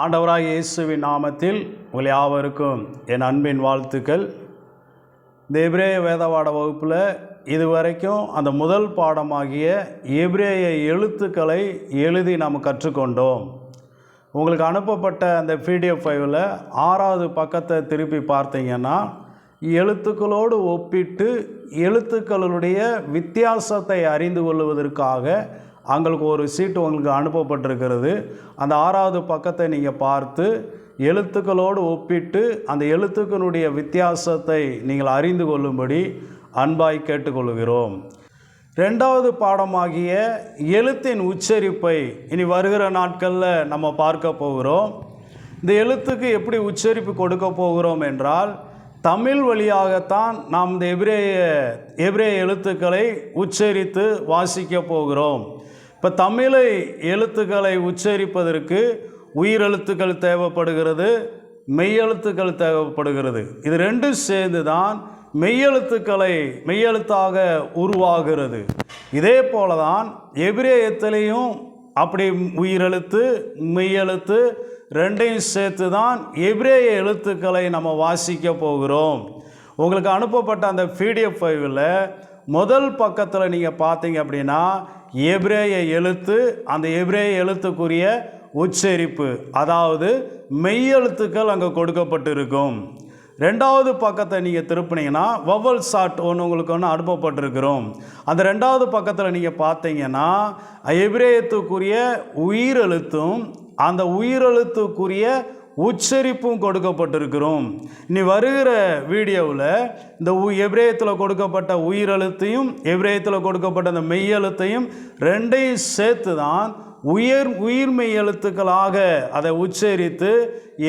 ஆண்டவராகிய இயேசுவின் நாமத்தில் உங்கள் யாவருக்கும் என் அன்பின் வாழ்த்துக்கள். இந்த எபிரேய வேதபாட வகுப்பில் இதுவரைக்கும் அந்த முதல் பாடமாகிய எபிரேய எழுத்துக்களை எழுதி நாம் கற்றுக்கொண்டோம். உங்களுக்கு அனுப்பப்பட்ட அந்த PDF ஃபைலில் 6வது பக்கத்தை திருப்பி பார்த்தீங்கன்னா எழுத்துக்களோடு ஒப்பிட்டு எழுத்துக்களுடைய வித்தியாசத்தை அறிந்து கொள்வதற்காக அவங்களுக்கு ஒரு சீட்டு உங்களுக்கு அனுப்பப்பட்டிருக்கிறது. அந்த 6வது பக்கத்தை நீங்கள் பார்த்து எழுத்துக்களோடு ஒப்பிட்டு அந்த எழுத்துக்களுடைய வித்தியாசத்தை நீங்கள் அறிந்து கொள்ளும்படி அன்பாய் கேட்டுக்கொள்கிறோம். 2வது பாடமாகிய எழுத்தின் உச்சரிப்பை இனி வருகிற நாட்களில் நம்ம பார்க்க போகிறோம். இந்த எழுத்துக்கு எப்படி உச்சரிப்பு கொடுக்க போகிறோம் என்றால், தமிழ் வழியாகத்தான் நாம் இந்த எபிரேய எழுத்துக்களை உச்சரித்து வாசிக்க போகிறோம். இப்போ தமிழை எழுத்துக்களை உச்சரிப்பதற்கு உயிரெழுத்துக்கள் தேவைப்படுகிறது, மெய்யெழுத்துக்கள் தேவைப்படுகிறது. இது ரெண்டும் சேர்ந்து தான் மெய்யெழுத்தாக உருவாகிறது. இதே போல தான் எபிரேயத்திலையும் அப்படி உயிரெழுத்து மெய்யெழுத்து ரெண்டையும் சேர்த்து தான் எபிரேய எழுத்துக்களை நம்ம வாசிக்க போகிறோம். உங்களுக்கு அனுப்பப்பட்ட அந்த PDF ஃபைலில் முதல் பக்கத்தில் நீங்கள் பார்த்தீங்க அப்படின்னா எபிரேய எழுத்து, அந்த எபிரேய எழுத்துக்குரிய உச்சரிப்பு, அதாவது மெய்யெழுத்துக்கள் அங்கே கொடுக்கப்பட்டு இருக்கும். 2வது பக்கத்தை நீங்கள் திருப்பினீங்கன்னா வவல் சார்ட் உங்களுக்கு அனுப்பப்பட்டிருக்கிறோம். அந்த 2வது பக்கத்தில் நீங்கள் பார்த்தீங்கன்னா எபிரேயத்துக்குரிய உயிரெழுத்தும் அந்த உயிரெழுத்துக்குரிய உச்சரிப்பும் கொடுக்கப்பட்டிருக்கிறோம். இனி வருகிற வீடியோவில் இந்த எபிரேயத்தில் கொடுக்கப்பட்ட உயிரெழுத்தையும் எபிரேயத்தில் கொடுக்கப்பட்ட அந்த மெய்யெழுத்தையும் ரெண்டையும் சேர்த்து தான் உயிர் மெய்யெழுத்துக்களாக அதை உச்சரித்து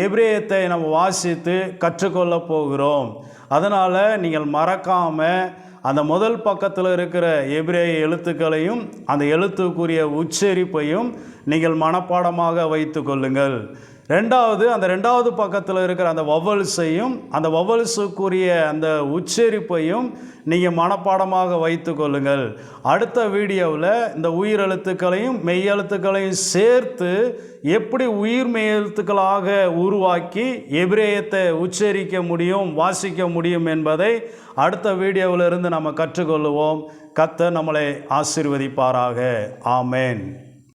எபிரேயத்தை நம்ம வாசித்து கற்றுக்கொள்ள போகிறோம். அதனால் நீங்கள் மறக்காமல் அந்த முதல் பக்கத்தில் இருக்கிற எபிரேய எழுத்துக்களையும் அந்த எழுத்துக்குரிய உச்சரிப்பையும் நீங்கள் மனப்பாடமாக வைத்து கொள்ளுங்கள். அந்த 2வது பக்கத்தில் இருக்கிற அந்த வவல்ஸையும் அந்த வவல்ஸுக்குரிய அந்த உச்சரிப்பையும் நீங்கள் மனப்பாடமாக வைத்து கொள்ளுங்கள். அடுத்த வீடியோவில் இந்த உயிரெழுத்துக்களையும் மெய்யெழுத்துக்களையும் சேர்த்து எப்படி உயிர் மெய்யெழுத்துக்களாக உருவாக்கி எபிரேயத்தை உச்சரிக்க முடியும், வாசிக்க முடியும் என்பதை அடுத்த வீடியோவில் இருந்து நம்ம கற்றுக்கொள்ளுவோம். கர்த்தர் நம்மளை ஆசீர்வதிப்பாராக. ஆமேன்.